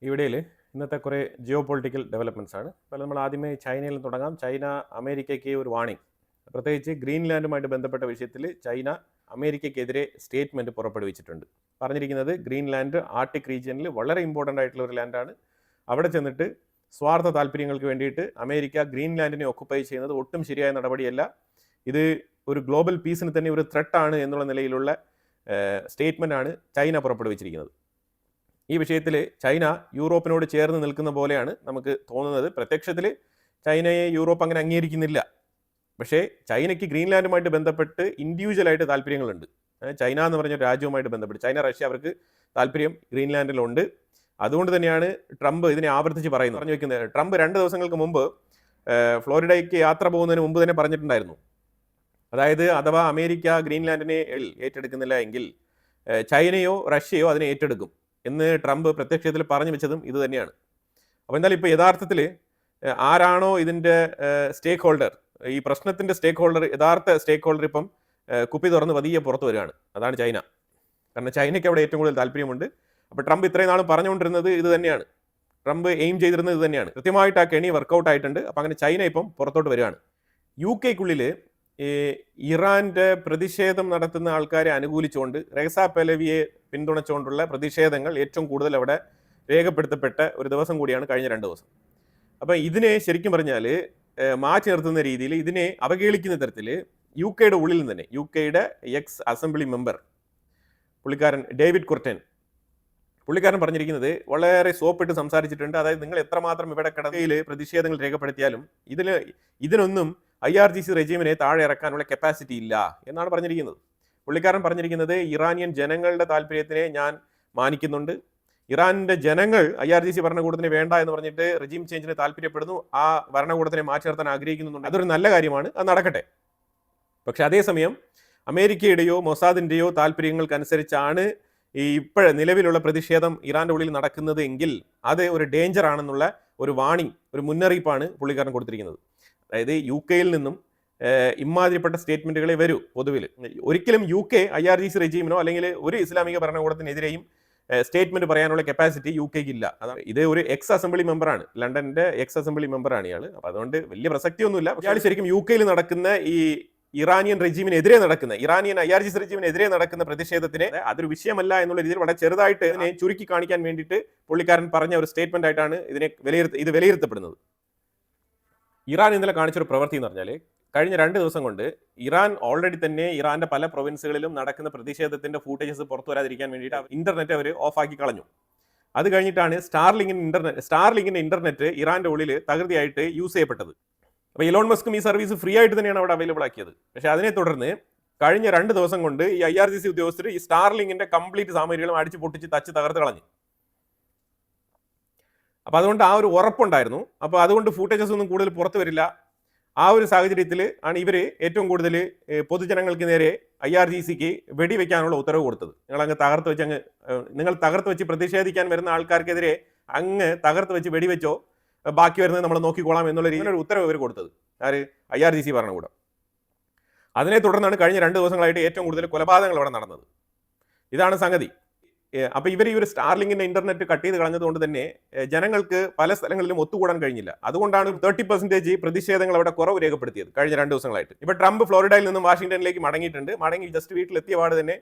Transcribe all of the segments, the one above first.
ഈ വീഡിയോയിൽ ഇന്നത്തെ കുറേ ജിയോ പൊളിറ്റിക്കൽ ഡെവലപ്മെൻറ്റ്സ് ആണ്. അപ്പോൾ നമ്മൾ ആദ്യമേ ചൈനയിൽ തുടങ്ങാം. ചൈന അമേരിക്കയ്ക്ക് ഒരു വാണിംഗ്, പ്രത്യേകിച്ച് ഗ്രീൻലാൻഡുമായിട്ട് ബന്ധപ്പെട്ട വിഷയത്തിൽ ചൈന അമേരിക്കയ്ക്കെതിരെ സ്റ്റേറ്റ്മെൻറ്റ് പുറപ്പെടുവിച്ചിട്ടുണ്ട്. പറഞ്ഞിരിക്കുന്നത് ഗ്രീൻലാൻഡ് ആർട്ടിക് റീജിയനിൽ വളരെ ഇമ്പോർട്ടൻ്റ് ആയിട്ടുള്ള ഒരു ലാൻഡാണ്. അവിടെ ചെന്നിട്ട് സ്വാർത്ഥ താല്പര്യങ്ങൾക്ക് വേണ്ടിയിട്ട് അമേരിക്ക ഗ്രീൻലാൻഡിനെ ഒക്കുപ്പൈ ചെയ്യുന്നത് ഒട്ടും ശരിയായ നടപടിയല്ല. ഇത് ഒരു ഗ്ലോബൽ പീസിന് തന്നെ ഒരു ത്രെട്ടാണ് എന്നുള്ള നിലയിലുള്ള സ്റ്റേറ്റ്മെൻ്റ് ആണ് ചൈന പുറപ്പെടുവിച്ചിരിക്കുന്നത്. ഈ വിഷയത്തിൽ ചൈന യൂറോപ്പിനോട് ചേർന്ന് നിൽക്കുന്ന പോലെയാണ് നമുക്ക് തോന്നുന്നത്. പ്രത്യക്ഷത്തിൽ ചൈനയെ യൂറോപ്പ് അങ്ങനെ അംഗീകരിക്കുന്നില്ല. പക്ഷേ ചൈനയ്ക്ക് ഗ്രീൻലാൻഡുമായിട്ട് ബന്ധപ്പെട്ട് ഇൻഡിവിജ്വലായിട്ട് താല്പര്യങ്ങളുണ്ട്. ചൈന എന്ന് പറഞ്ഞ രാജ്യവുമായിട്ട് ബന്ധപ്പെട്ട് ചൈന, റഷ്യ അവർക്ക് താല്പര്യം ഗ്രീൻലാൻഡിലുണ്ട്. അതുകൊണ്ട് തന്നെയാണ് ട്രംപ് ഇതിനെ ആവർത്തിച്ച് പറഞ്ഞു വെക്കുന്നത്. ട്രംപ് 2 ദിവസങ്ങൾക്ക് മുമ്പ് ഫ്ലോറിഡയ്ക്ക് യാത്ര പോകുന്നതിന് മുമ്പ് തന്നെ പറഞ്ഞിട്ടുണ്ടായിരുന്നു. അതായത് അഥവാ അമേരിക്ക ഗ്രീൻലാൻഡിനെ ഏറ്റെടുക്കുന്നില്ല എങ്കിൽ ചൈനയോ റഷ്യയോ അതിനെ ഏറ്റെടുക്കും എന്ന് ട്രംപ് പ്രത്യക്ഷത്തിൽ പറഞ്ഞു വെച്ചതും ഇത് തന്നെയാണ്. അപ്പോൾ എന്തായാലും ഇപ്പോൾ യഥാർത്ഥത്തിൽ ആരാണോ ഇതിൻ്റെ സ്റ്റേക്ക് ഹോൾഡർ, ഈ പ്രശ്നത്തിൻ്റെ സ്റ്റേക്ക് ഹോൾഡർ, യഥാർത്ഥ സ്റ്റേക്ക് ഹോൾഡർ ഇപ്പം കുപ്പി തുറന്ന് പതിയെ പുറത്ത് വരികയാണ്. അതാണ് ചൈന. കാരണം ചൈനയ്ക്ക് അവിടെ ഏറ്റവും കൂടുതൽ താല്പര്യമുണ്ട്. അപ്പോൾ ട്രംപ് ഇത്രയും നാളും പറഞ്ഞുകൊണ്ടിരുന്നത് ഇത് തന്നെയാണ്. ട്രംപ് എയിം ചെയ്തിരുന്നത് ഇത് തന്നെയാണ്. കൃത്യമായിട്ട് ആ കെണി വർക്കൗട്ട് ആയിട്ടുണ്ട്. അപ്പോൾ അങ്ങനെ ചൈന ഇപ്പം പുറത്തോട്ട് വരികയാണ്. യു കെക്കുള്ളിൽ ഇറാൻ്റെ പ്രതിഷേധം നടത്തുന്ന ആൾക്കാരെ അനുകൂലിച്ചുകൊണ്ട് റെസ പെലവിയെ പിന്തുണച്ചുകൊണ്ടുള്ള പ്രതിഷേധങ്ങൾ ഏറ്റവും കൂടുതൽ അവിടെ രേഖപ്പെടുത്തപ്പെട്ട ഒരു ദിവസം കൂടിയാണ് കഴിഞ്ഞ 2 ദിവസം. അപ്പം ഇതിനെ ശരിക്കും പറഞ്ഞാൽ മാറ്റി നിർത്തുന്ന രീതിയിൽ, ഇതിനെ അവഹേളിക്കുന്ന തരത്തിൽ യു കെയുടെ ഉള്ളിൽ നിന്ന് തന്നെ യു കെയുടെ എക്സ് അസംബ്ലി മെമ്പർ പുള്ളിക്കാരൻ ഡേവിഡ് കുർട്ടൻ, പുള്ളിക്കാരൻ പറഞ്ഞിരിക്കുന്നത് വളരെ സോപ്പിട്ട് സംസാരിച്ചിട്ടുണ്ട്. അതായത് നിങ്ങൾ എത്രമാത്രം ഇവിടെ കിടക്കയിൽ പ്രതിഷേധങ്ങൾ രേഖപ്പെടുത്തിയാലും ഇതിനൊന്നും IRGC റെജീമിനെ താഴെ ഇറക്കാനുള്ള കപ്പാസിറ്റി ഇല്ല എന്നാണ് പറഞ്ഞിരിക്കുന്നത്. പുള്ളിക്കാരൻ പറഞ്ഞിരിക്കുന്നത് ഇറാനിയൻ ജനങ്ങളുടെ താല്പര്യത്തിനെ ഞാൻ മാനിക്കുന്നുണ്ട്. ഇറാനിൻ്റെ ജനങ്ങൾ IRGC ഭരണകൂടത്തിന് വേണ്ട എന്ന് പറഞ്ഞിട്ട് റെജീം ചേഞ്ചിന് താല്പര്യപ്പെടുന്നു. ആ ഭരണകൂടത്തിനെ മാറ്റി നിർത്താൻ ആഗ്രഹിക്കുന്നുണ്ട്. അതൊരു നല്ല കാര്യമാണ്, അത് നടക്കട്ടെ. പക്ഷെ അതേസമയം അമേരിക്കയുടെയോ മൊസാദിൻ്റെയോ താല്പര്യങ്ങൾക്കനുസരിച്ചാണ് ഈ നിലവിലുള്ള പ്രതിഷേധം ഇറാൻ്റെ ഉള്ളിൽ നടക്കുന്നത് എങ്കിൽ അത് ഒരു ഡേഞ്ചർ ആണെന്നുള്ള ഒരു വാണിംഗ്, ഒരു മുന്നറിയിപ്പാണ് പുള്ളിക്കാരൻ കൊടുത്തിരിക്കുന്നത്. അതായത് യു കെയിൽ നിന്നും ഇമാതിരിപ്പെട്ട സ്റ്റേറ്റ്മെൻറ്റുകളെ വരൂ. പൊതുവിൽ ഒരിക്കലും യു കെ IRGC റെജീമിനോ അല്ലെങ്കിൽ ഒരു ഇസ്ലാമിക ഭരണകൂടത്തിനെതിരെയും സ്റ്റേറ്റ്മെൻറ്റ് പറയാനുള്ള കപ്പാസിറ്റി യു കെക്ക് ഇല്ല. അതാണ് ഇത് ഒരു എക്സ് അസംബ്ലി മെമ്പറാണ്, ലണ്ടൻ്റെ എക്സ് അസംബ്ലി മെമ്പറാണ് ഇയാൾ. അപ്പോൾ അതുകൊണ്ട് വലിയ പ്രസക്തിയൊന്നുമില്ല. ഇയാൾ ശരിക്കും യു കെയിൽ നടക്കുന്ന ഈ ഇറാനിയൻ റെജീമിനെതിരെ നടക്കുന്ന, ഇറാനിയൻ IRGC റെജീമിനെതിരെ നടക്കുന്ന പ്രതിഷേധത്തിന് അതൊരു വിഷയമല്ല എന്നുള്ള രീതിയിൽ വളരെ ചെറുതായിട്ട് ഇതിനെ ചുരുക്കി കാണിക്കാൻ വേണ്ടിയിട്ട് പുള്ളിക്കാരൻ പറഞ്ഞ ഒരു സ്റ്റേറ്റ്മെൻ്റ് ആയിട്ടാണ് ഇത് വിലയിരുത്തപ്പെടുന്നത്. ഇറാൻ ഇന്നലെ കാണിച്ചൊരു പ്രവൃത്തി എന്ന് പറഞ്ഞാൽ, കഴിഞ്ഞ 2 ദിവസം കൊണ്ട് ഇറാൻ ഓൾറെഡി തന്നെ ഇറാന്റെ പല പ്രൊവിൻസുകളിലും നടക്കുന്ന പ്രതിഷേധത്തിന്റെ ഫൂട്ടേജസ് പുറത്തു വരാതിരിക്കാൻ വേണ്ടിയിട്ട് ഇന്റർനെറ്റ് അവർ ഓഫാക്കി കളഞ്ഞു. അത് കഴിഞ്ഞിട്ടാണ് സ്റ്റാർലിങ്കിന്റെ ഇന്റർനെറ്റ് ഇറാന്റെ ഉള്ളിൽ തകൃതിയായിട്ട് യൂസ് ചെയ്യപ്പെട്ടത്. അപ്പോൾ ഇലോൺ മസ്കും ഈ സർവീസ് ഫ്രീ ആയിട്ട് തന്നെയാണ് അവിടെ അവൈലബിൾ ആക്കിയത്. പക്ഷേ അതിനെ തുടർന്ന് കഴിഞ്ഞ 2 ദിവസം കൊണ്ട് ഈ IRGC ഉദ്യോഗസ്ഥർ ഈ സ്റ്റാർലിങ്കിന്റെ കംപ്ലീറ്റ് സാമഗ്രികളും അടിച്ച് പൊട്ടിച്ച് തകർത്ത് കളഞ്ഞു. അപ്പോൾ അതുകൊണ്ട് ആ ഒരു ഉറപ്പുണ്ടായിരുന്നു. അപ്പോൾ അതുകൊണ്ട് ഫൂട്ടേജസ് ഒന്നും കൂടുതൽ പുറത്തു വരില്ല. ആ ഒരു സാഹചര്യത്തിൽ ആണ് ഇവർ ഏറ്റവും കൂടുതൽ പൊതുജനങ്ങൾക്ക് നേരെ IRGCക്ക് വെടിവെക്കാനുള്ള ഉത്തരവ് കൊടുത്തത്. നിങ്ങൾ തകർത്ത് വെച്ച് പ്രതിഷേധിക്കാൻ വരുന്ന ആൾക്കാർക്കെതിരെ അങ്ങ് തകർത്ത് വെച്ച് വെടിവെച്ചോ, ബാക്കി വരുന്നത് നമ്മൾ നോക്കിക്കോളാം എന്നുള്ള രീതിയിലൊരു ഉത്തരവ് ഇവർ കൊടുത്തത്. ആര്? IRGC ഭരണകൂടം. അതിനെ തുടർന്നാണ് കഴിഞ്ഞ 2 ദിവസങ്ങളായിട്ട് ഏറ്റവും കൂടുതൽ കൊലപാതകങ്ങൾ ഇവിടെ നടന്നത്. ഇതാണ് സംഗതി. അപ്പോൾ ഇവർ ഈ ഒരു സ്റ്റാർലിങ്കിന്റെ ഇന്റർനെറ്റ് കട്ട് ചെയ്ത് കളഞ്ഞതുകൊണ്ട് തന്നെ ജനങ്ങൾക്ക് പല സ്ഥലങ്ങളിലും ഒത്തുകൂടാൻ കഴിഞ്ഞില്ല. അതുകൊണ്ടാണ് 30% പ്രതിഷേധങ്ങൾ അവിടെ കുറവ് രേഖപ്പെടുത്തിയത് കഴിഞ്ഞ 2 ദിവസങ്ങളായിട്ട്. ഇപ്പോൾ ട്രംപ് ഫ്ലോറിഡയിൽ നിന്നും വാഷിംഗ്ടണിലേക്ക് മടങ്ങി ജസ്റ്റ് വീട്ടിലെത്തിയ പാട് തന്നെ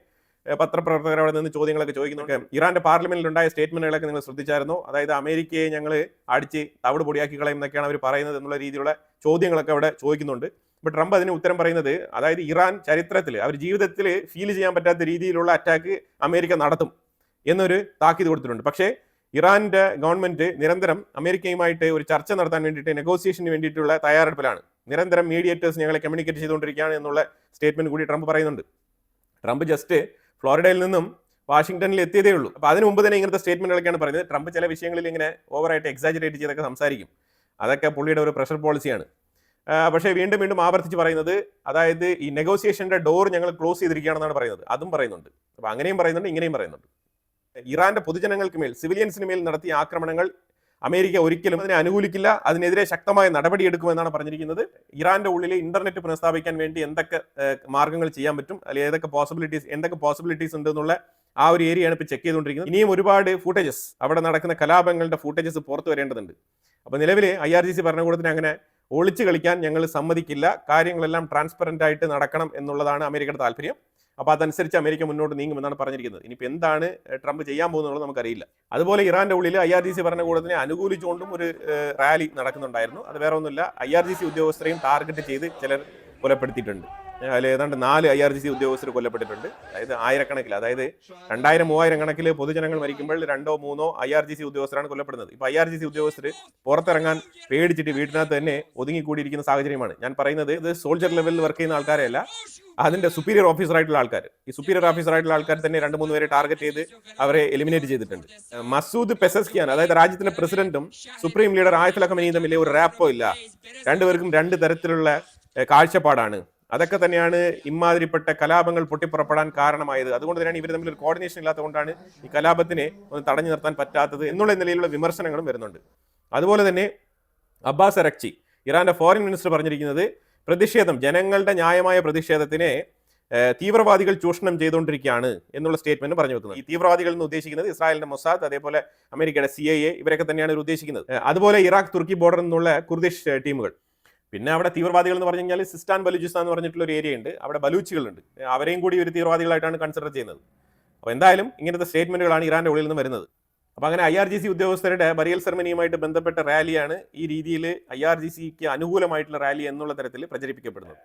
പത്രപ്രവർത്തകർ അവിടെ നിന്ന് ചോദ്യങ്ങളൊക്കെ ചോദിക്കുന്നുണ്ട്. ഇറാന്റെ പാർലമെന്റിൽ ഉണ്ടായ സ്റ്റേറ്റ്മെന്റുകളൊക്കെ നിങ്ങൾ ശ്രദ്ധിച്ചായിരുന്നു? അതായത് അമേരിക്കയെ ഞങ്ങൾ അടിച്ച് തവിട് പൊടിയാക്കി കളയും എന്നൊക്കെയാണ് അവർ പറയുന്നത് എന്നുള്ള രീതിയിലുള്ള ചോദ്യങ്ങളൊക്കെ അവിടെ ചോദിക്കുന്നുണ്ട്. ഇപ്പോൾ ട്രംപ് അതിന് ഉത്തരം പറയുന്നത്, അതായത് ഇറാൻ ചരിത്രത്തിൽ അവർ ജീവിതത്തിൽ ഫീൽ ചെയ്യാൻ പറ്റാത്ത രീതിയിലുള്ള അറ്റാക്ക് അമേരിക്ക നടത്തും എന്നൊരു താക്കീത് കൊടുത്തിട്ടുണ്ട്. പക്ഷേ ഇറാന്റെ ഗവൺമെന്റ് നിരന്തരം അമേരിക്കയുമായിട്ട് ഒരു ചർച്ച നടത്താൻ വേണ്ടിയിട്ട്, നെഗോസിയേഷന് വേണ്ടിയിട്ടുള്ള തയ്യാറെടുപ്പിലാണ്. നിരന്തരം മീഡിയേറ്റേഴ്സ് ഞങ്ങളെ കമ്മ്യൂണിക്കേറ്റ് ചെയ്തുകൊണ്ടിരിക്കുകയാണ് എന്നുള്ള സ്റ്റേറ്റ്മെന്റ് കൂടി ട്രംപ് പറയുന്നുണ്ട്. ട്രംപ് ജസ്റ്റ് ഫ്ലോറിഡയിൽ നിന്നും വാഷിംഗ്ടണിൽ എത്തിയതേ ഉള്ളൂ. അപ്പോൾ അതിന് മുമ്പ് തന്നെ ഇങ്ങനത്തെ സ്റ്റേറ്റ്മെന്റുകളൊക്കെയാണ് പറയുന്നത്. ട്രംപ് ചില വിഷയങ്ങളിൽ ഇങ്ങനെ ഓവറായിട്ട് എക്സാജറേറ്റ് ചെയ്തൊക്കെ സംസാരിക്കും. അതൊക്കെ പുള്ളിയുടെ ഒരു പ്രഷർ പോളിസിയാണ്. പക്ഷേ വീണ്ടും ആവർത്തിച്ച് പറയുന്നത്, അതായത് ഈ നെഗോസിയേഷന്റെ ഡോർ ഞങ്ങൾ ക്ലോസ് ചെയ്തിരിക്കുകയാണെന്നാണ് പറയുന്നത്. അതും പറയുന്നുണ്ട്. അപ്പോൾ അങ്ങനെയും പറയുന്നുണ്ട്, ഇങ്ങനെയും പറയുന്നുണ്ട്. ഇറാന്റെ പൊതുജനങ്ങൾക്ക് മേൽ, സിവിലിയൻസിന് മേൽ നടത്തിയ ആക്രമണങ്ങൾ അമേരിക്ക ഒരിക്കലും അതിനെ അനുകൂലിക്കില്ല, അതിനെതിരെ ശക്തമായ നടപടിയെടുക്കുമെന്നാണ് പറഞ്ഞിരിക്കുന്നത്. ഇറാന്റെ ഉള്ളിൽ ഇന്റർനെറ്റ് പുനഃസ്ഥാപിക്കാൻ വേണ്ടി എന്തൊക്കെ മാർഗങ്ങൾ ചെയ്യാൻ പറ്റും, അല്ലെങ്കിൽ എന്തൊക്കെ പോസിബിലിറ്റീസ് ഉണ്ട് എന്നുള്ള ആ ഒരു ഏരിയയാണ് ഇപ്പോൾ ചെക്ക് ചെയ്തുകൊണ്ടിരിക്കുന്നത്. ഇനിയും ഒരുപാട് ഫൂട്ടേജസ്, അവിടെ നടക്കുന്ന കലാപങ്ങളുടെ ഫൂട്ടേജസ് പുറത്തു വരേണ്ടതുണ്ട്. അപ്പോൾ നിലവിൽ IRGC ഭരണകൂടത്തിന് അങ്ങനെ ഒളിച്ചു കളിക്കാൻ ഞങ്ങൾ സമ്മതിക്കില്ല, കാര്യങ്ങളെല്ലാം ട്രാൻസ്പെറൻ്റ് ആയിട്ട് നടക്കണം എന്നുള്ളതാണ് അമേരിക്കയുടെ താല്പര്യം. അപ്പോൾ അതനുസരിച്ച് അമേരിക്ക മുന്നോട്ട് നീങ്ങുമെന്നാണ് പറഞ്ഞിരിക്കുന്നത്. ഇനിയിപ്പോൾ എന്താണ് ട്രംപ് ചെയ്യാൻ പോകുന്നുള്ളത് നമുക്കറിയില്ല. അതുപോലെ ഇറാന്റെ ഉള്ളിൽ IRGC ഭരണകൂടത്തിനെ അനുകൂലിച്ചുകൊണ്ടും ഒരു റാലി നടക്കുന്നുണ്ടായിരുന്നു. അത് വേറെ ഒന്നുമില്ല, IRGC ഉദ്യോഗസ്ഥരെയും ടാർഗറ്റ് ചെയ്ത് ചിലർ കൊലപ്പെടുത്തിയിട്ടുണ്ട്. അതിൽ ഏതാണ്ട് 4 IRGC ഉദ്യോഗസ്ഥർ കൊല്ലപ്പെട്ടിട്ടുണ്ട്. അതായത് ആയിരക്കണക്കിൽ, അതായത് 2000-3000 കണക്കിൽ പൊതുജനങ്ങൾ മരിക്കുമ്പോൾ 2-3 IRGC ഉദ്യോഗസ്ഥരാണ് കൊല്ലപ്പെടുന്നത്. ഇപ്പോൾ IRGC ഉദ്യോഗസ്ഥർ പുറത്തിറങ്ങാൻ പേടിച്ചിട്ട് വീട്ടിനകത്ത് തന്നെ ഒതുങ്ങിക്കൂടിയിരിക്കുന്ന സാഹചര്യമാണ്. ഞാൻ പറയുന്നത് ഇത് സോൾജർ ലെവലിൽ വർക്ക് ചെയ്യുന്ന ആൾക്കാരെയല്ല, അതിന്റെ സുപ്പീരിയർ ഓഫീസറായിട്ടുള്ള ആൾക്കാർ. ഈ സുപ്പീരിയർ ഓഫീസറായിട്ടുള്ള ആൾക്കാർ തന്നെ 2-3 പേരെ ടാർഗറ്റ് ചെയ്ത് അവരെ എലിമിനേറ്റ് ചെയ്തിട്ടുണ്ട്. മസൂദ് പെസസ്കിയാൻ, അതായത് രാജ്യത്തിന്റെ പ്രസിഡന്റും സുപ്രീം ലീഡർ ആയത്തുൽ ഖമനയും തമ്മിൽ ഒരു റാപ്പോ ഇല്ല. രണ്ടുപേർക്കും 2 തരത്തിലുള്ള കാഴ്ചപ്പാടാണ്. അതൊക്കെ തന്നെയാണ് ഇമാതിരിപ്പെട്ട കലാപങ്ങൾ പൊട്ടിപ്പുറപ്പെടാൻ കാരണമായത്. അതുകൊണ്ട് തന്നെയാണ് ഇവർ തമ്മിൽ ഒരു കോർഡിനേഷൻ ഇല്ലാത്തതുകൊണ്ടാണ് ഈ കലാപത്തിനെ ഒന്ന് തടഞ്ഞു നിർത്താൻ പറ്റാത്തത് എന്നുള്ള നിലയിലുള്ള വിമർശനങ്ങളും വരുന്നുണ്ട്. അതുപോലെ തന്നെ അബ്ബാസ് അരക്ചി, ഇറാന്റെ ഫോറിൻ മിനിസ്റ്റർ, പറഞ്ഞിരിക്കുന്നത് പ്രതിഷേധം, ജനങ്ങളുടെ ന്യായമായ പ്രതിഷേധത്തിനെ തീവ്രവാദികൾ ചൂഷണം ചെയ്തുകൊണ്ടിരിക്കുകയാണ് എന്നുള്ള സ്റ്റേറ്റ്മെന്റ് പറഞ്ഞു വെക്കുന്നത്. ഈ തീവ്രവാദികൾ എന്ന് ഉദ്ദേശിക്കുന്നത് ഇസ്രായേലിന്റെ മൊസാദ്, അതേപോലെ അമേരിക്കയുടെ CIA, ഇവരൊക്കെ തന്നെയാണ് ഇവർ ഉദ്ദേശിക്കുന്നത്. അതുപോലെ ഇറാഖ് തുർക്കി ബോർഡറിൽ നിന്നുള്ള കുർദിഷ് ടീമുകൾ. പിന്നെ അവിടെ തീവ്രവാദികൾ എന്ന് പറഞ്ഞു കഴിഞ്ഞാൽ സിസ്റ്റാൻ ബലൂചിസ്ഥാൻ എന്ന് പറഞ്ഞിട്ടുള്ള ഒരു ഏരിയ ഉണ്ട്, അവിടെ ബലൂച്ചികളുണ്ട്. അവരെയും കൂടി ഒരു തീവ്രവാദികളായിട്ടാണ് കൺസിഡർ ചെയ്യുന്നത്. അപ്പോൾ എന്തായാലും ഇങ്ങനത്തെ സ്റ്റേറ്റ്മെന്റുകളാണ് ഇറാന്റെ ഉള്ളിൽ നിന്ന് വരുന്നത്. അപ്പോൾ അങ്ങനെ IRGC ഉദ്യോഗസ്ഥരുടെ ബറിയൽ സെറമണിയുമായിട്ട് ബന്ധപ്പെട്ട റാലിയാണ് ഈ രീതിയിൽ IRGCക്ക് അനുകൂലമായിട്ടുള്ള റാലി എന്നുള്ള തരത്തിൽ പ്രചരിപ്പിക്കപ്പെടുന്നത്.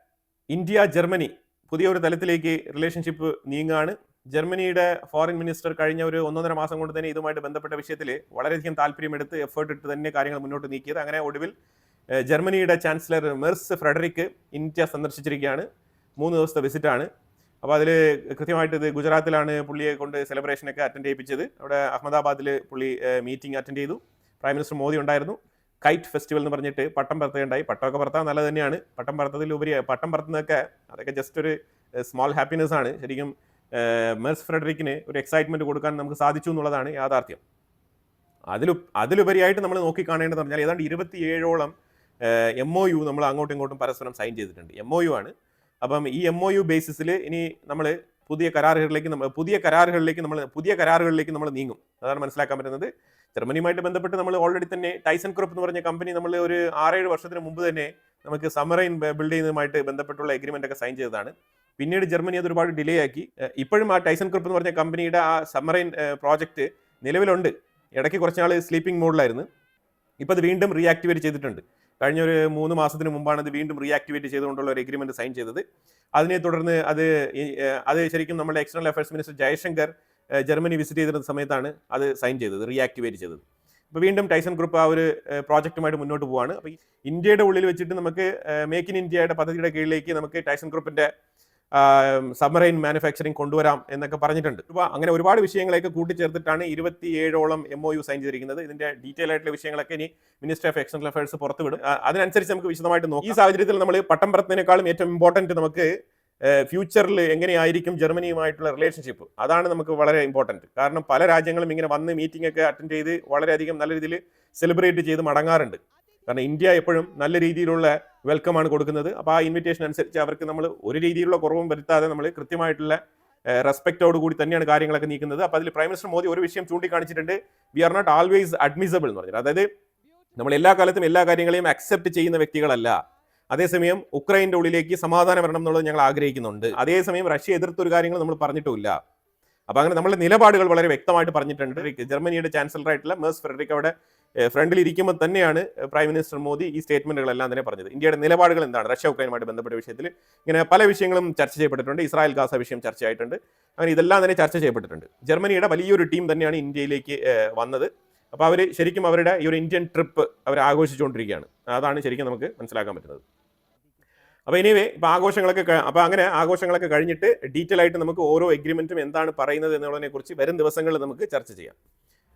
ഇന്ത്യ ജർമ്മനി പുതിയൊരു തലത്തിലേക്ക് റിലേഷൻഷിപ്പ് നീങ്ങാണ്. ജർമ്മനിയുടെ ഫോറിൻ മിനിസ്റ്റർ കഴിഞ്ഞ ഒരു 1.5 മാസം കൊണ്ട് തന്നെ ഇതുമായിട്ട് ബന്ധപ്പെട്ട വിഷയത്തിൽ വളരെയധികം താല്പര്യമെടുത്ത് എഫേർട്ട് ഇട്ട് തന്നെ കാര്യങ്ങൾ മുന്നോട്ട് നീക്കിയത്. അങ്ങനെ ഒടുവിൽ ജർമ്മനിയുടെ ചാൻസലർ മെർസ് ഫ്രെഡറിക് ഇന്ത്യ സന്ദർശിച്ചിരിക്കുകയാണ്. 3 ദിവസത്തെ വിസിറ്റാണ്. അപ്പോൾ അതിൽ കൃത്യമായിട്ട് ഇത് ഗുജറാത്തിലാണ് പുള്ളിയെ കൊണ്ട് സെലിബ്രേഷനൊക്കെ അറ്റൻഡ് ചെയ്യിപ്പിച്ചത്. അവിടെ അഹമ്മദാബാദിൽ പുള്ളി മീറ്റിംഗ് അറ്റൻഡ് ചെയ്തു. പ്രൈം മിനിസ്റ്റർ മോദി ഉണ്ടായിരുന്നു. കൈറ്റ് ഫെസ്റ്റിവൽ എന്ന് പറഞ്ഞിട്ട് പട്ടം പറത്തുകയുണ്ടായി. പട്ടമൊക്കെ പറത്താൻ നല്ലത് തന്നെയാണ്. പട്ടം പറത്തതിലുപരി പട്ടം പറത്തുന്നതൊക്കെ അതൊക്കെ ജസ്റ്റ് ഒരു സ്മോൾ ഹാപ്പിനെസ് ആണ്. ശരിക്കും മെർസ് ഫ്രെഡറിക്കിന് ഒരു എക്സൈറ്റ്മെന്റ് കൊടുക്കാൻ നമുക്ക് സാധിച്ചു എന്നുള്ളതാണ് യാഥാർത്ഥ്യം. അതിലുപരിയായിട്ട് നമ്മൾ നോക്കിക്കാണേണ്ടതെന്ന് പറഞ്ഞാൽ ഏതാണ്ട് 27ഓളം MOU നമ്മൾ അങ്ങോട്ടും ഇങ്ങോട്ടും പരസ്പരം സൈൻ ചെയ്തിട്ടുണ്ട്. MOU ആണ്. അപ്പം ഈ MOU ബേസിസിൽ ഇനി നമ്മൾ പുതിയ കരാറുകളിലേക്ക് നമ്മൾ നീങ്ങും. അതാണ് മനസ്സിലാക്കാൻ പറ്റുന്നത്. ജർമ്മനിയുമായിട്ട് ബന്ധപ്പെട്ട് നമ്മൾ ഓൾറെഡി തന്നെ ടൈസൺ ഗ്രൂപ്പ് എന്ന് പറഞ്ഞ കമ്പനി നമ്മൾ ഒരു 6-7 വർഷത്തിന് മുമ്പ് തന്നെ നമുക്ക് സബ്മറൈൻ ബിൽഡ് ചെയ്യുന്നതുമായിട്ട് ബന്ധപ്പെട്ടുള്ള എഗ്രിമെന്റ് ഒക്കെ സൈൻ ചെയ്തതാണ്. പിന്നീട് ജർമ്മനി അത് ഒരുപാട് ഡിലേ ആക്കി. ഇപ്പോഴും ആ ടൈസൺ ഗ്രൂപ്പ് എന്ന് പറഞ്ഞ കമ്പനിയുടെ ആ സബ്മറൈൻ പ്രോജക്റ്റ് നിലവിലുണ്ട്. ഇടയ്ക്ക് കുറച്ചുനാൾ സ്ലീപ്പിംഗ് മോഡിലായിരുന്നു. ഇപ്പോൾ അത് വീണ്ടും റീആക്ടിവേറ്റ് ചെയ്തിട്ടുണ്ട്. കഴിഞ്ഞ ഒരു 3 മാസത്തിന് മുമ്പാണ് അത് വീണ്ടും റീആക്ടിവേറ്റ് ചെയ്തുകൊണ്ടുള്ള ഒരു എഗ്രിമെന്റ് സൈൻ ചെയ്തത്. അതിനെ തുടർന്ന് അത് ശരിക്കും നമ്മുടെ external affairs minister Jaishankar Germany visit ചെയ്തിരുന്ന സമയത്താണ് അത് സൈൻ ചെയ്തത്, റീആക്ടിവേറ്റ് ചെയ്തത്. അപ്പോൾ വീണ്ടും ടൈസൺ ഗ്രൂപ്പ് ആ ഒരു പ്രോജക്റ്റുമായിട്ട് മുന്നോട്ട് പോവാണ്. അപ്പോൾ ഇന്ത്യയുടെ ഉള്ളിൽ വെച്ചിട്ട് നമുക്ക് മേക്ക് ഇൻ ഇന്ത്യയുടെ പദ്ധതിയുടെ കീഴിലേക്ക് നമുക്ക് ടൈസൺ ഗ്രൂപ്പിന്റെ സബ്മറൈൻ മാനുഫാക്ചറിങ് കൊണ്ടുവരാം എന്നൊക്കെ പറഞ്ഞിട്ടുണ്ട്. അങ്ങനെ ഒരുപാട് വിഷയങ്ങളൊക്കെ കൂട്ടിച്ചേർത്തിട്ടാണ് 27ഓളം MOU സൈൻ ചെയ്തിരിക്കുന്നത്. ഇതിന്റെ ഡീറ്റെയിൽ ആയിട്ടുള്ള വിഷയങ്ങളൊക്കെ ഇനി മിനിസ്റ്റർ ഓഫ് എക്സ്റ്റേണൽ അഫയേഴ്സ് പുറത്തുവിടും. അതിനനുസരിച്ച് നമുക്ക് വിശദമായിട്ട് നോക്കാം. ഈ സാഹചര്യത്തിൽ നമ്മൾ പട്ടം പറത്തിനേക്കാളും ഏറ്റവും ഇമ്പോർട്ടന്റ് നമുക്ക് ഫ്യൂച്ചറിൽ എങ്ങനെയായിരിക്കും ജർമ്മനിയുമായിട്ടുള്ള റിലേഷൻഷിപ്പ്, അതാണ് നമുക്ക് വളരെ ഇമ്പോർട്ടന്റ്. കാരണം പല രാജ്യങ്ങളും ഇങ്ങനെ വന്ന് മീറ്റിംഗ് ഒക്കെ അറ്റൻഡ് ചെയ്ത് വളരെയധികം നല്ല രീതിയിൽ സെലിബ്രേറ്റ് ചെയ്ത് മടങ്ങാറുണ്ട്. കാരണം ഇന്ത്യ എപ്പോഴും നല്ല രീതിയിലുള്ള വെൽക്കമാണ് കൊടുക്കുന്നത്. അപ്പോൾ ആ ഇൻവിറ്റേഷൻ അനുസരിച്ച് അവർക്ക് നമ്മൾ ഒരു രീതിയിലുള്ള കുറവും വരുത്താതെ നമ്മൾ കൃത്യമായിട്ടുള്ള റെസ്പെക്റ്റോട് കൂടി തന്നെയാണ് കാര്യങ്ങളൊക്കെ നീക്കുന്നത്. അപ്പോൾ അതിൽ പ്രൈം മിനിസ്റ്റർ മോദി ഒരു വിഷയം ചൂണ്ടിക്കാണിച്ചിട്ടുണ്ട്, വി ആർ നോട്ട് ആൾവേസ് അഡ്മിസബിൾ എന്ന് പറഞ്ഞത്. അതായത് നമ്മൾ എല്ലാ കാലത്തും എല്ലാ കാര്യങ്ങളെയും അക്സെപ്റ്റ് ചെയ്യുന്ന വ്യക്തികളല്ല. അതേസമയം ഉക്രൈൻ്റെ ഉള്ളിലേക്ക് സമാധാനം വരണം എന്നുള്ളത് ഞങ്ങൾ ആഗ്രഹിക്കുന്നുണ്ട്. അതേസമയം റഷ്യ എതിർത്തൊരു കാര്യങ്ങൾ നമ്മൾ പറഞ്ഞിട്ടുമില്ല. അപ്പോൾ അങ്ങനെ നമ്മുടെ നിലപാടുകൾ വളരെ വ്യക്തമായിട്ട് പറഞ്ഞിട്ടുണ്ട്. ജർമ്മനിയുടെ ചാൻസലറായിട്ടുള്ള മെർസ് ഫ്രെഡറിക് അവിടെ ഫ്രണ്ടിൽ ഇരിക്കുമ്പോൾ തന്നെയാണ് പ്രൈം മിനിസ്റ്റർ മോദി ഈ സ്റ്റേറ്റ്മെന്റുകളെല്ലാം തന്നെ പറഞ്ഞത്. ഇന്ത്യയുടെ നിലപാടുകൾ എന്താണ് റഷ്യ ഉക്രൈനുമായിട്ട് ബന്ധപ്പെട്ട വിഷയത്തിൽ ഇങ്ങനെ പല വിഷയങ്ങളും ചർച്ച ചെയ്യപ്പെട്ടിട്ടുണ്ട്. ഇസ്രായേൽ ഗാസ വിഷയം ചർച്ചയായിട്ടുണ്ട്. അങ്ങനെ ഇതെല്ലാം തന്നെ ചർച്ച ചെയ്യപ്പെട്ടിട്ടുണ്ട്. ജർമ്മനിയുടെ വലിയൊരു ടീം തന്നെയാണ് ഇന്ത്യയിലേക്ക് വന്നത്. അപ്പോൾ അവർ ശരിക്കും അവരുടെ ഈ ഒരു ഇന്ത്യൻ ട്രിപ്പ് അവർ ആഘോഷിച്ചുകൊണ്ടിരിക്കുകയാണ്. അതാണ് ശരിക്കും നമുക്ക് മനസ്സിലാക്കാൻ പറ്റുന്നത്. അപ്പോൾ എനിവേ ഇപ്പോൾ ആഘോഷങ്ങളൊക്കെ കഴിഞ്ഞിട്ട് ഡീറ്റെയിൽ ആയിട്ട് നമുക്ക് ഓരോ എഗ്രിമെന്റും എന്താണ് പറയുന്നത് എന്നുള്ളതിനെ കുറിച്ച് വരും ദിവസങ്ങളിൽ നമുക്ക് ചർച്ച ചെയ്യാം.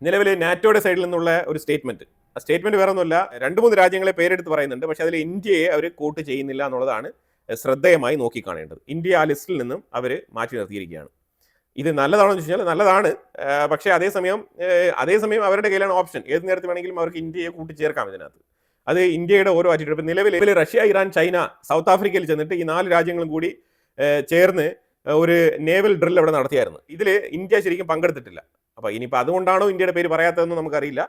നിലവിൽ നാറ്റോയുടെ സൈഡിൽ നിന്നുള്ള ഒരു സ്റ്റേറ്റ്മെന്റ്, ആ സ്റ്റേറ്റ്മെന്റ് വേറെ ഒന്നുമില്ല, 2-3 രാജ്യങ്ങളെ പേരെടുത്ത് പറയുന്നുണ്ട്. പക്ഷേ അതിൽ ഇന്ത്യയെ അവർ കൂട്ട് ചെയ്യുന്നില്ല എന്നുള്ളതാണ് ശ്രദ്ധേയമായി നോക്കിക്കാണേണ്ടത്. ഇന്ത്യ ആ ലിസ്റ്റിൽ നിന്നും അവർ മാറ്റി നിർത്തിയിരിക്കുകയാണ്. ഇത് നല്ലതാണോ എന്ന് ചോദിച്ചാൽ നല്ലതാണ്. പക്ഷേ അതേസമയം അവരുടെ കയ്യിലാണ് ഓപ്ഷൻ. ഏത് നേരത്തെ വേണമെങ്കിലും അവർക്ക് ഇന്ത്യയെ കൂട്ടിച്ചേർക്കാം ഇതിനകത്ത്. അത് ഇന്ത്യയുടെ ഓരോ ആറ്റിറ്റ്യൂഡ്. ഇപ്പം നിലവിൽ റഷ്യ, ഇറാൻ, ചൈന, സൗത്ത് ആഫ്രിക്കയിൽ ചെന്നിട്ട് ഈ 4 രാജ്യങ്ങളും കൂടി ചേർന്ന് ഒരു നേവൽ ഡ്രിൽ അവിടെ നടത്തിയായിരുന്നു. ഇതിൽ ഇന്ത്യ ശരിക്കും പങ്കെടുത്തിട്ടില്ല. അപ്പോൾ ഇനിയിപ്പോൾ അതുകൊണ്ടാണോ ഇന്ത്യയുടെ പേര് പറയാത്തതെന്ന് നമുക്കറിയില്ല.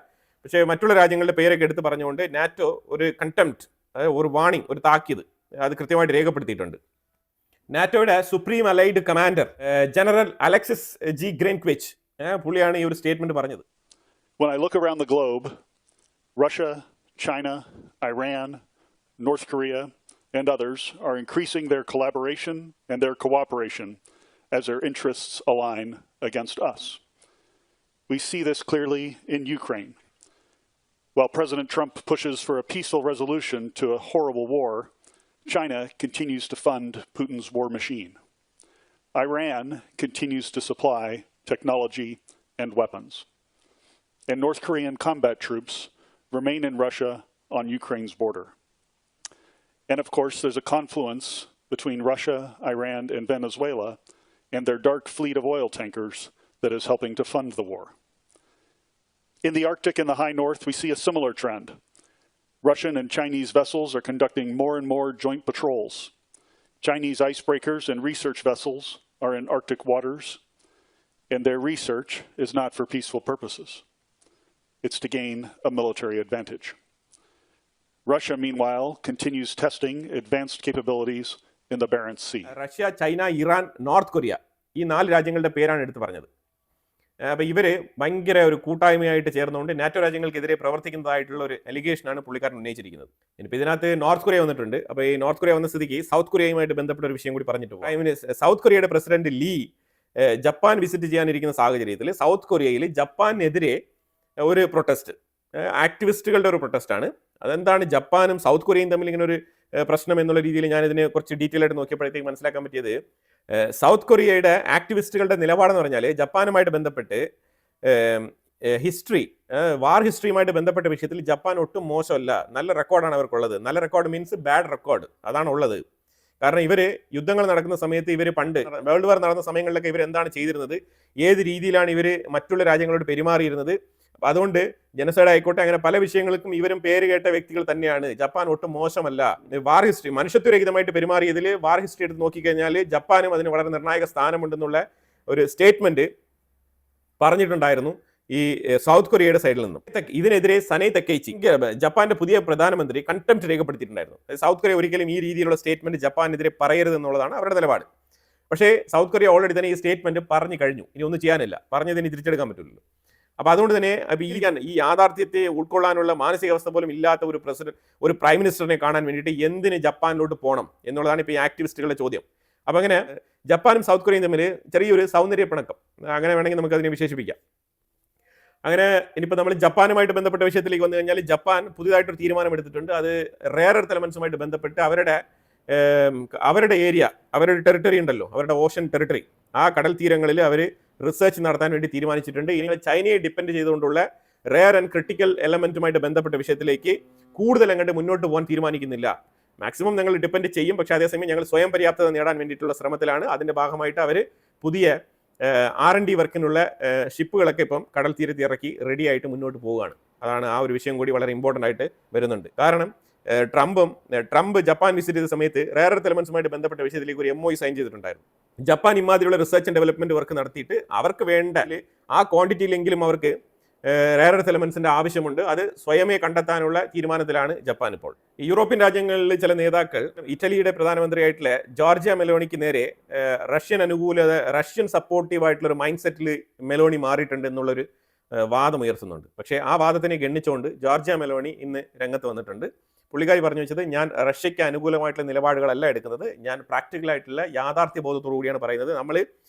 പക്ഷേ മറ്റുള്ള രാജ്യങ്ങളുടെ പേരൊക്കെ എടുത്ത് പറഞ്ഞുകൊണ്ട് നാറ്റോ ഒരു കണ്ടംപ്റ്റ്, അതായത് ഒരു വാണിംഗ്, ഒരു താക്കീത് അത് കൃത്യമായിട്ട് രേഖപ്പെടുത്തിയിട്ടുണ്ട്. നാറ്റോയുടെ supreme allied commander general Alexus G Grynkewich പുള്ളിയാണ് ഈ ഒരു സ്റ്റേറ്റ്മെന്റ് പറഞ്ഞത്. When I look around the globe, Russia, China, Iran, North Korea, and others are increasing their collaboration and their cooperation as their interests align against us. We see this clearly in Ukraine. While President Trump pushes for a peaceful resolution to a horrible war, China continues to fund Putin's war machine. Iran continues to supply technology and weapons. And North Korean combat troops remain in Russia on Ukraine's border. And of course, there's a confluence between Russia, Iran, and Venezuela and their dark fleet of oil tankers that is helping to fund the war. In the Arctic and the high north, we see a similar trend. Russian and Chinese vessels are conducting more and more joint patrols. Chinese icebreakers and research vessels are in Arctic waters, and their research is not for peaceful purposes. It's to gain a military advantage. Russia, meanwhile, continues testing advanced capabilities in the Barents Sea. Russia, China, Iran, north Korea, ഈ 4 രാജ്യങ്ങളുടെ പേരാണ് എടുത്ത് പറഞ്ഞത്. അപ്പോൾ ഇവർ ഭയങ്കര ഒരു കൂട്ടായ്മയായിട്ട് ചേർന്നുകൊണ്ട് നാറ്റോ രാജ്യങ്ങൾക്കെതിരെ പ്രവർത്തിക്കുന്നതായിട്ടുള്ള ഒരു അലിഗേഷനാണ് പുള്ളിക്കാരൻ ഉന്നയിച്ചിരിക്കുന്നത്. ഇനിയിപ്പോൾ ഇതിനകത്ത് നോർത്ത് കൊറിയ വന്നിട്ടുണ്ട്. അപ്പോൾ ഈ നോർത്ത് കൊറിയ വന്ന സ്ഥിതിക്ക് സൗത്ത് കൊറിയയുമായിട്ട് ബന്ധപ്പെട്ട ഒരു വിഷയം കൂടി പറഞ്ഞിട്ട് പോകും. സൗത്ത് കൊറിയയുടെ പ്രസിഡന്റ് ലീ ജപ്പാൻ വിസിറ്റ് ചെയ്യാനിരിക്കുന്ന സാഹചര്യത്തിൽ സൗത്ത് കൊറിയയിൽ ജപ്പാനെതിരെ ഒരു പ്രൊട്ടസ്റ്റ്, ആക്ടിവിസ്റ്റുകളുടെ ഒരു പ്രൊട്ടസ്റ്റാണ്. അതെന്താണ് ജപ്പാനും സൗത്ത് കൊറിയയും തമ്മിൽ ഇങ്ങനെ ഒരു പ്രശ്നം എന്നുള്ള രീതിയിൽ ഞാനിതിനെ കുറച്ച് ഡീറ്റെയിൽ ആയിട്ട് നോക്കിയപ്പോഴത്തേക്ക് മനസ്സിലാക്കാൻ പറ്റിയത്, സൗത്ത് കൊറിയയുടെ ആക്ടിവിസ്റ്റുകളുടെ നിലപാടെന്ന് പറഞ്ഞാൽ ജപ്പാനുമായിട്ട് ബന്ധപ്പെട്ട് ഹിസ്റ്ററി, വാർ ഹിസ്റ്ററിയുമായിട്ട് ബന്ധപ്പെട്ട വിഷയത്തിൽ ജപ്പാൻ ഒട്ടും മോശമല്ല, നല്ല റെക്കോർഡാണ് അവർക്കുള്ളത്. നല്ല റെക്കോർഡ് മീൻസ് ബാഡ് റെക്കോർഡ്, അതാണ് ഉള്ളത്. കാരണം ഇവർ യുദ്ധങ്ങൾ നടക്കുന്ന സമയത്ത് ഇവർ പണ്ട് വേൾഡ് വാർ നടന്ന സമയങ്ങളിലൊക്കെ ഇവർ എന്താണ് ചെയ്തിരുന്നത്, ഏത് രീതിയിലാണ് ഇവർ മറ്റുള്ള രാജ്യങ്ങളോട് പെരുമാറിയിരുന്നത്. അതുകൊണ്ട് ജനസൈഡ് ആയിക്കോട്ടെ, അങ്ങനെ പല വിഷയങ്ങൾക്കും ഇവരും പേര് കേട്ട വ്യക്തികൾ തന്നെയാണ്. ജപ്പാൻ ഒട്ടും മോശമല്ല. വാർ ഹിസ്റ്ററി, മനുഷ്യത്വരഹിതമായിട്ട് പെരുമാറിയതിൽ വാർ ഹിസ്റ്ററി എടുത്ത് നോക്കിക്കഴിഞ്ഞാൽ ജപ്പാനും അതിന് വളരെ നിർണായക സ്ഥാനമുണ്ടെന്നുള്ള ഒരു സ്റ്റേറ്റ്മെന്റ് പറഞ്ഞിട്ടുണ്ടായിരുന്നു ഈ സൗത്ത് കൊറിയയുടെ സൈഡിൽ നിന്നും. ഇതിനെതിരെ സനൈ തക്കൈച്ചി, ജപ്പാന്റെ പുതിയ പ്രധാനമന്ത്രി, കണ്ടംപ്റ്റ് രേഖപ്പെടുത്തിയിട്ടുണ്ടായിരുന്നു. സൗത്ത് കൊറിയ ഒരിക്കലും ഈ രീതിയിലുള്ള സ്റ്റേറ്റ്മെന്റ് ജപ്പാനെതിരെ പറയരുത് എന്നുള്ളതാണ് അവരുടെ നിലപാട്. പക്ഷേ സൗത്ത് കൊറിയ ഓൾറെഡി തന്നെ ഈ സ്റ്റേറ്റ്മെന്റ് പറഞ്ഞു കഴിഞ്ഞു, ഇനി ഒന്നും ചെയ്യാനില്ല, പറഞ്ഞതിന് തിരിച്ചെടുക്കാൻ പറ്റില്ലല്ലോ. അപ്പോൾ അതുകൊണ്ട് തന്നെ ഈ യാഥാർത്ഥ്യത്തെ ഉൾക്കൊള്ളാനുള്ള മാനസികാവസ്ഥ പോലും ഇല്ലാത്ത ഒരു ഒരു പ്രൈം മിനിസ്റ്ററിനെ കാണാൻ വേണ്ടിയിട്ട് എന്തിന് ജപ്പാനിലോട്ട് പോകണം എന്നുള്ളതാണ് ഇപ്പോൾ ഈ ആക്ടിവിസ്റ്റുകളുടെ ചോദ്യം. അപ്പോൾ അങ്ങനെ ജപ്പാനും സൗത്ത് കൊറിയയും തമ്മിൽ ചെറിയൊരു സൗന്ദര്യ പിണക്കം, അങ്ങനെ വേണമെങ്കിൽ നമുക്ക് അതിനെ വിശേഷിപ്പിക്കാം. അങ്ങനെ ഇനിയിപ്പോൾ നമ്മൾ ജപ്പാനുമായിട്ട് ബന്ധപ്പെട്ട വിഷയത്തിലേക്ക് വന്നു കഴിഞ്ഞാൽ, ജപ്പാൻ പുതിയതായിട്ടൊരു തീരുമാനം എടുത്തിട്ടുണ്ട്. അത് റെയർ എർത്ത് എലമെന്റ്സുമായിട്ട് ബന്ധപ്പെട്ട് അവരുടെ ഏരിയ, അവരുടെ ടെറിട്ടറി ഉണ്ടല്ലോ, അവരുടെ ഓഷൻ ടെറിട്ടറി, ആ കടൽ തീരങ്ങളിൽ അവർ റിസർച്ച് നടത്താൻ വേണ്ടി തീരുമാനിച്ചിട്ടുണ്ട്. ഇനി ചൈനയെ ഡിപ്പെൻഡ് ചെയ്തുകൊണ്ടുള്ള റെയർ ആൻഡ് ക്രിട്ടിക്കൽ എലമെന്റുമായിട്ട് ബന്ധപ്പെട്ട വിഷയത്തിലേക്ക് കൂടുതൽ അങ്ങോട്ട് മുന്നോട്ട് പോകാൻ തീരുമാനിക്കുന്നില്ല. മാക്സിമം ഞങ്ങൾ ഡിപ്പെൻഡ് ചെയ്യും, പക്ഷേ അതേസമയം ഞങ്ങൾ സ്വയം പര്യാപ്തത നേടാൻ വേണ്ടിയിട്ടുള്ള ശ്രമത്തിലാണ്. അതിന്റെ ഭാഗമായിട്ട് അവർ പുതിയ R&D വർക്കിനുള്ള ഷിപ്പുകളൊക്കെ ഇപ്പം കടൽ തീരത്ത് ഇറക്കി റെഡി ആയിട്ട് മുന്നോട്ട് പോവുകയാണ്. അതാണ് ആ ഒരു വിഷയം കൂടി വളരെ ഇമ്പോർട്ടൻ്റ് ആയിട്ട് വരുന്നുണ്ട്. കാരണം ട്രംപ് ജപ്പാൻ വിസിറ്റ് ചെയ്ത സമയത്ത് റെയർ എർത്ത് എലമെന്റ്സുമായിട്ട് ബന്ധപ്പെട്ട വിഷയത്തിലേക്ക് ഒരു MOU സൈൻ ചെയ്തിട്ടുണ്ടായിരുന്നു. ജപ്പാൻ ഇമാതിരിയുള്ള റിസർച്ച് ആൻഡ് ഡെവലപ്മെന്റ് വർക്ക് നടത്തിയിട്ട് അവർക്ക് വേണ്ട ആ ക്വാണ്ടിറ്റിയിലെങ്കിലും അവർക്ക് റെയർ എർത്ത് എലമെന്റ്സിന്റെ ആവശ്യമുണ്ട്. അത് സ്വയമേ കണ്ടെത്താനുള്ള തീരുമാനത്തിലാണ് ജപ്പാൻ ഇപ്പോൾ. യൂറോപ്യൻ രാജ്യങ്ങളിൽ ചില നേതാക്കൾ ഇറ്റലിയുടെ പ്രധാനമന്ത്രിയായിട്ടുള്ള ജോർജിയ മെലോണിക്ക് നേരെ റഷ്യൻ സപ്പോർട്ടീവ് ആയിട്ടുള്ള ഒരു മൈൻഡ് സെറ്റിൽ മെലോണി മാറിയിട്ടുണ്ട് എന്നുള്ളൊരു വാദം ഉയർത്തുന്നുണ്ട്. പക്ഷേ ആ വാദത്തിനെ ഗണ്ണിച്ചുകൊണ്ട് ജോർജിയ മെലോണി ഇന്ന് രംഗത്ത് വന്നിട്ടുണ്ട്. പുള്ളിക്കാരി പറഞ്ഞു വെച്ചത്, ഞാൻ റഷ്യയ്ക്ക് അനുകൂലമായിട്ടുള്ള നിലപാടുകളല്ല എടുക്കുന്നത്, ഞാൻ പ്രാക്ടിക്കലായിട്ടുള്ള യാഥാർത്ഥ്യ ബോധത്തോടു കൂടിയാണ് പറയുന്നത്. നമ്മൾ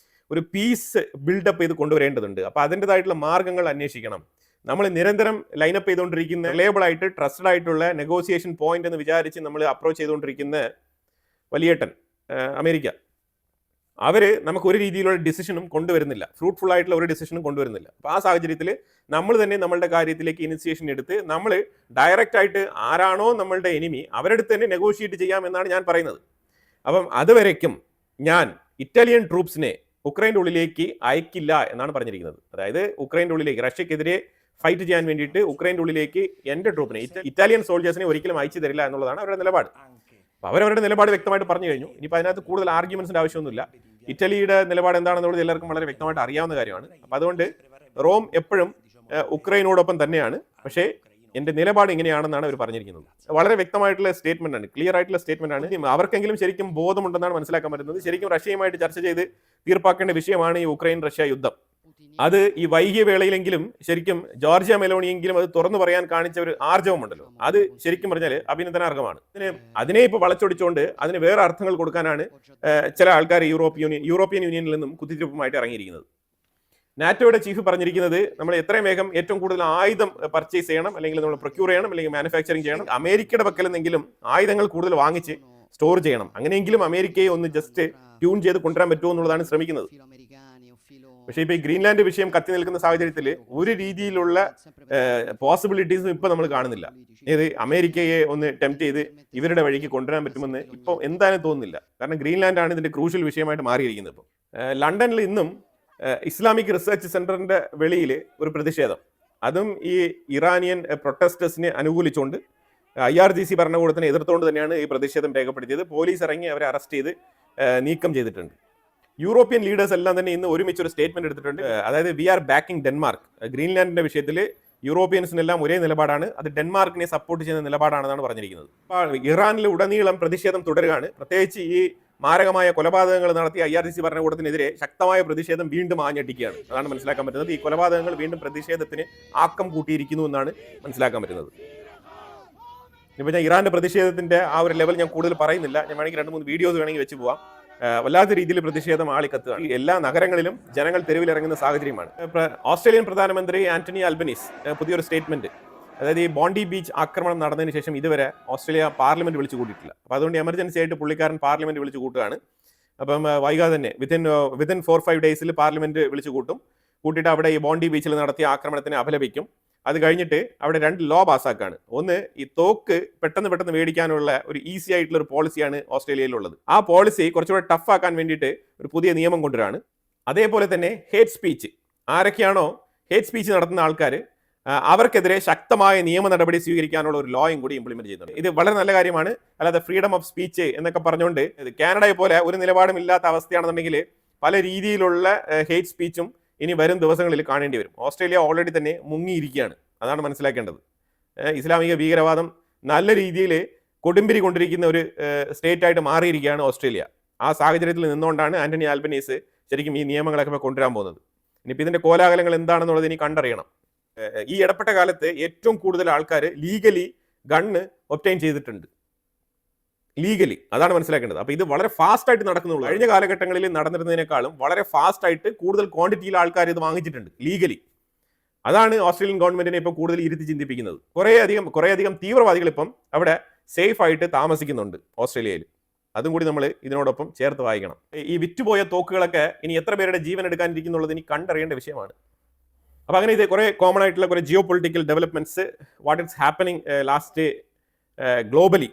ഒരു പീസ് ബിൽഡപ്പ് ചെയ്ത് കൊണ്ടുവരേണ്ടതുണ്ട്. അപ്പോൾ അതിൻ്റെതായിട്ടുള്ള മാർഗ്ഗങ്ങൾ അന്വേഷിക്കണം. നമ്മൾ നിരന്തരം ലൈനപ്പ് ചെയ്തുകൊണ്ടിരിക്കുന്ന റിലയബിൾ ആയിട്ട് ട്രസ്റ്റഡ് ആയിട്ടുള്ള നെഗോസിയേഷൻ പോയിന്റ് എന്ന് വിചാരിച്ച് നമ്മൾ അപ്രോച്ച് ചെയ്തുകൊണ്ടിരിക്കുന്ന വലിയേട്ടൻ അമേരിക്ക, അവർ നമുക്ക് ഒരു രീതിയിലുള്ള ഡിസിഷനും കൊണ്ടുവരുന്നില്ല, ഫ്രൂട്ട്ഫുൾ ആയിട്ടുള്ള ഒരു ഡിസിഷനും കൊണ്ടുവരുന്നില്ല. അപ്പോൾ ആ സാഹചര്യത്തിൽ നമ്മൾ തന്നെ നമ്മളുടെ കാര്യത്തിലേക്ക് ഇനിഷ്യേഷൻ എടുത്ത് നമ്മൾ ഡയറക്റ്റ് ആയിട്ട് ആരാണോ നമ്മളുടെ എനിമി അവരുടെ തന്നെ നെഗോഷിയേറ്റ് ചെയ്യാം എന്നാണ് ഞാൻ പറയുന്നത്. അപ്പം അതുവരയ്ക്കും ഞാൻ ഇറ്റാലിയൻ ട്രൂപ്സിനെ ഉക്രൈൻ്റെ ഉള്ളിലേക്ക് അയക്കില്ല എന്നാണ് പറഞ്ഞിരിക്കുന്നത്. അതായത് ഉക്രൈൻ്റെ ഉള്ളിലേക്ക് റഷ്യക്കെതിരെ ഫൈറ്റ് ചെയ്യാൻ വേണ്ടിയിട്ട് ഉക്രൈൻ്റെ ഉള്ളിലേക്ക് എൻ്റെ ട്രൂപ്പിനെ, ഇറ്റാലിയൻ സോൾജേഴ്സിനെ ഒരിക്കലും അയച്ചു തരില്ല എന്നുള്ളതാണ് അവരുടെ നിലപാട്. അപ്പോൾ അവരവരുടെ നിലപാട് വ്യക്തമായിട്ട് പറഞ്ഞു കഴിഞ്ഞു. ഇനിയിപ്പോൾ അതിനകത്ത് കൂടുതൽ ആർഗ്യുമെന്റ്സിന്റെ ആവശ്യമൊന്നുമില്ല. ഇറ്റലിയുടെ നിലപാട് എന്താണെന്നുള്ളത് എല്ലാവർക്കും വളരെ വ്യക്തമായിട്ട് അറിയാവുന്ന കാര്യമാണ്. അപ്പം അതുകൊണ്ട് റോം എപ്പോഴും ഉക്രൈനോടൊപ്പം തന്നെയാണ്. പക്ഷേ എൻ്റെ നിലപാട് ഇങ്ങനെയാണെന്നാണ് അവർ പറഞ്ഞിരിക്കുന്നത്. വളരെ വ്യക്തമായിട്ടുള്ള സ്റ്റേറ്റ്മെന്റ് ആണ്, ക്ലിയർ ആയിട്ടുള്ള സ്റ്റേറ്റ്മെന്റ് ആണ്. അവർക്കെങ്കിലും ശരിക്കും ബോധമുണ്ടെന്നാണ് മനസ്സിലാക്കാൻ പറ്റുന്നത്. ശരിക്കും റഷ്യയുമായിട്ട് ചർച്ച ചെയ്ത് തീർപ്പാക്കേണ്ട വിഷയമാണ് ഈ ഉക്രൈൻ റഷ്യ യുദ്ധം. അത് ഈ വൈകിയ വേളയിലെങ്കിലും ശരിക്കും ജോർജിയ മെലോണിയെങ്കിലും അത് തുറന്നു പറയാൻ കാണിച്ച ഒരു ആർജവമുണ്ടല്ലോ, അത് ശരിക്കും പറഞ്ഞാൽ അഭിനന്ദനാർഹമാണ്. അതിനെ ഇപ്പോൾ വളച്ചൊടിച്ചുകൊണ്ട് അതിന് വേറെ അർത്ഥങ്ങൾ കൊടുക്കാനാണ് ചില ആൾക്കാർ യൂറോപ്യൻ യൂണിയനിൽ നിന്നും കുത്തിത്തിരിപ്പുമായിട്ട് ഇറങ്ങിയിരിക്കുന്നത്. നാറ്റോയുടെ ചീഫ് പറഞ്ഞിരിക്കുന്നത് നമ്മൾ എത്രയും വേഗം ഏറ്റവും കൂടുതൽ ആയുധം പർച്ചേസ് ചെയ്യണം, അല്ലെങ്കിൽ നമ്മൾ പ്രൊക്യൂർ ചെയ്യണം, അല്ലെങ്കിൽ മാനുഫാക്ചറിങ് ചെയ്യണം. അമേരിക്കയുടെ പക്കൽ നിന്നെങ്കിലും ആയുധങ്ങൾ കൂടുതൽ വാങ്ങിച്ച് സ്റ്റോർ ചെയ്യണം. അങ്ങനെയെങ്കിലും അമേരിക്കയെ ഒന്ന് ജസ്റ്റ് ട്യൂൺ ചെയ്ത് കൊണ്ടുവരാൻ പറ്റുമോ എന്നുള്ളതാണ് ശ്രമിക്കുന്നത്. പക്ഷേ ഇപ്പോൾ ഈ ഗ്രീൻലാൻഡ് വിഷയം കത്തി നിൽക്കുന്ന സാഹചര്യത്തിൽ ഒരു രീതിയിലുള്ള പോസിബിലിറ്റീസും ഇപ്പൊ നമ്മൾ കാണുന്നില്ല. ഏത് അമേരിക്കയെ ഒന്ന് ടെംപ്റ്റ് ചെയ്ത് ഇവരുടെ വഴിക്ക് കൊണ്ടുവരാൻ പറ്റുമെന്ന് ഇപ്പോൾ എന്തായാലും തോന്നുന്നില്ല. കാരണം ഗ്രീൻലാൻഡ് ആണ് ഇതിന്റെ ക്രൂഷ്യൽ വിഷയമായിട്ട് മാറിയിരിക്കുന്നത്. ഇപ്പോൾ ലണ്ടനിൽ ഇന്നും ഇസ്ലാമിക് റിസർച്ച് സെന്ററിന്റെ വെളിയിൽ ഒരു പ്രതിഷേധം, അതും ഈ ഇറാനിയൻ പ്രൊട്ടസ്റ്റേഴ്സിനെ അനുകൂലിച്ചുകൊണ്ട് IRGC ഭരണകൂടത്തിനെ എതിർത്തുകൊണ്ട് തന്നെയാണ് ഈ പ്രതിഷേധം രേഖപ്പെടുത്തിയത്. പോലീസ് ഇറങ്ങി അവരെ അറസ്റ്റ് ചെയ്ത് നീക്കം ചെയ്തിട്ടുണ്ട്. യൂറോപ്യൻ ലീഡേഴ്സ് എല്ലാം തന്നെ ഇന്ന് ഒരുമിച്ച് ഒരു സ്റ്റേറ്റ്മെന്റ് എടുത്തിട്ടുണ്ട്. അതായത് വി ആർ ബാക്കിംഗ് ഡെൻമാർക്ക്. ഗ്രീൻലാൻഡിന്റെ വിഷയത്തിൽ യൂറോപ്യൻസിനെല്ലാം ഒരേ നിലപാടാണ്, അത് ഡെൻമാർക്കിനെ സപ്പോർട്ട് ചെയ്യുന്ന നിലപാടാണെന്നാണ് പറഞ്ഞിരിക്കുന്നത്. അപ്പോൾ ഇറാനിൽ ഉടനീളം പ്രതിഷേധം തുടരുകയാണ്. പ്രത്യേകിച്ച് ഈ മാരകമായ കൊലപാതകങ്ങൾ നടത്തി IRGC ഭരണകൂടത്തിനെതിരെ ശക്തമായ പ്രതിഷേധം വീണ്ടും ആഞ്ഞടിക്കുകയാണ്. അതാണ് മനസ്സിലാക്കാൻ പറ്റുന്നത്. ഈ കൊലപാതകങ്ങൾ വീണ്ടും പ്രതിഷേധത്തിന് ആക്കം കൂട്ടിയിരിക്കുന്നു എന്നാണ് മനസ്സിലാക്കാൻ പറ്റുന്നത്. ഇപ്പോൾ ഞാൻ ഇറാന്റെ പ്രതിഷേധത്തിന്റെ ആ ഒരു ലെവൽ ഞാൻ കൂടുതൽ പറയുന്നില്ല. ഞാൻ വേണമെങ്കിൽ 2-3 വീഡിയോസ് വേണമെങ്കിൽ വെച്ച് പോവാം. വല്ലാത്ത രീതിയിൽ പ്രതിഷേധം ആളിക്കത്തുകയാണ്. എല്ലാ നഗരങ്ങളിലും ജനങ്ങൾ തെരുവിലിറങ്ങുന്ന സാഹചര്യമാണ്. ഓസ്ട്രേലിയൻ പ്രധാനമന്ത്രി ആന്റണി അൽബനീസ് പുതിയൊരു സ്റ്റേറ്റ്മെന്റ്, അതായത് ഈ ബോണ്ടി ബീച്ച് ആക്രമണം നടന്നതിന് ശേഷം ഇതുവരെ ഓസ്ട്രേലിയ പാർലമെന്റ് വിളിച്ചു കൂട്ടിയിട്ടില്ല. അപ്പോൾ അതുകൊണ്ട് എമർജൻസി ആയിട്ട് പുള്ളിക്കാരൻ പാർലമെന്റ് വിളിച്ചു കൂട്ടുകയാണ്. അപ്പം വൈകാതെ തന്നെ വിതിൻ 4-5 ഡേയ്സിൽ പാർലമെന്റ് വിളിച്ചു കൂട്ടിയിട്ട് അവിടെ ഈ ബോണ്ടി ബീച്ചിൽ നടത്തിയ ആക്രമണത്തിനെ അപലപിക്കും. അത് കഴിഞ്ഞിട്ട് അവിടെ 2 ലോ പാസ്സാക്കാണ്. ഒന്ന്, ഈ തോക്ക് പെട്ടെന്ന് മേടിക്കാനുള്ള ഒരു ഈസി ആയിട്ടുള്ള ഒരു പോളിസിയാണ് ഓസ്ട്രേലിയയിലുള്ളത്. ആ പോളിസി കുറച്ചുകൂടെ ടഫ് ആക്കാൻ വേണ്ടിയിട്ട് ഒരു പുതിയ നിയമം കൊണ്ടുവരാണ്. അതേപോലെ തന്നെ ഹേറ്റ് സ്പീച്ച്, ആരൊക്കെയാണോ ഹേറ്റ് സ്പീച്ച് നടത്തുന്ന ആൾക്കാർ അവർക്കെതിരെ ശക്തമായ നിയമ നടപടി സ്വീകരിക്കാനുള്ള ഒരു ലോയും കൂടി ഇംപ്ലിമെന്റ് ചെയ്യുന്നുണ്ട്. ഇത് വളരെ നല്ല കാര്യമാണ്. അല്ലാതെ ഫ്രീഡം ഓഫ് സ്പീച്ച് എന്നൊക്കെ പറഞ്ഞുകൊണ്ട് കാനഡയെ പോലെ ഒരു നിലപാടും ഇല്ലാത്ത അവസ്ഥയാണെന്നുണ്ടെങ്കിൽ പല രീതിയിലുള്ള ഹേറ്റ് സ്പീച്ചും ഇനി വരും ദിവസങ്ങളിൽ കാണേണ്ടി വരും. ഓസ്ട്രേലിയ ഓൾറെഡി തന്നെ മുങ്ങിയിരിക്കുകയാണ്, അതാണ് മനസ്സിലാക്കേണ്ടത്. ഇസ്ലാമിക ഭീകരവാദം നല്ല രീതിയിൽ കൊടുമ്പിരി കൊണ്ടിരിക്കുന്ന ഒരു സ്റ്റേറ്റ് ആയിട്ട് മാറിയിരിക്കുകയാണ് ഓസ്ട്രേലിയ. ആ സാഹചര്യത്തിൽ നിന്നുകൊണ്ടാണ് ആന്റണി ആൽബനീസ് ശരിക്കും ഈ നിയമങ്ങളൊക്കെ കൊണ്ടുവരാൻ പോകുന്നത്. ഇനിയിപ്പോൾ ഇതിന്റെ കോലാഹലങ്ങൾ എന്താണെന്നുള്ളത് ഇനി കണ്ടറിയണം. ഈ ഇടപ്പെട്ട കാലത്ത് ഏറ്റവും കൂടുതൽ ആൾക്കാർ ലീഗലി ഗണ്ണ് ഒബ്റ്റൈൻ ചെയ്തിട്ടുണ്ട്, ലീഗലി. അതാണ് മനസ്സിലാക്കേണ്ടത്. അപ്പോൾ ഇത് വളരെ ഫാസ്റ്റ് ആയിട്ട് നടക്കുന്നുള്ളൂ. കഴിഞ്ഞ കാലഘട്ടങ്ങളിൽ നടന്നിരുന്നതിനേക്കാളും വളരെ ഫാസ്റ്റ് ആയിട്ട് കൂടുതൽ ക്വാണ്ടിറ്റിയിൽ ആൾക്കാർ ഇത് വാങ്ങിച്ചിട്ടുണ്ട് ലീഗലി. അതാണ് ഓസ്ട്രേലിയൻ ഗവൺമെന്റിനെ ഇപ്പോൾ കൂടുതൽ ഇരുത്തി ചിന്തിപ്പിക്കുന്നത്. കുറേയധികം തീവ്രവാദികൾ ഇപ്പം അവിടെ സേഫ് ആയിട്ട് താമസിക്കുന്നുണ്ട് ഓസ്ട്രേലിയയിൽ. അതും കൂടി നമ്മൾ ഇതിനോടൊപ്പം ചേർത്ത് വായിക്കണം. ഈ വിറ്റുപോയ തോക്കുകളൊക്കെ ഇനി എത്ര പേരുടെ ജീവൻ എടുക്കാനിരിക്കുന്നുള്ളത് ഇനി കണ്ടറിയേണ്ട വിഷയമാണ്. അപ്പോൾ അങ്ങനെ ഇത് കുറേ കോമൺ ആയിട്ടുള്ള കുറേ geo political developments, what it's happening last globally,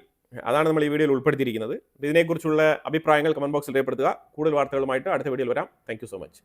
അതാണ് നമ്മൾ ഈ വീഡിയോയിൽ ഉൾപ്പെടുത്തിയിരിക്കുന്നത്. ഇതിനെക്കുറിച്ചുള്ള അഭിപ്രായങ്ങൾ കമന്റ് ബോക്സിൽ രേഖപ്പെടുത്തുക. കൂടുതൽ വാർത്തകളുമായിട്ട് അടുത്ത വീഡിയോയിൽ വരാം. Thank you so much.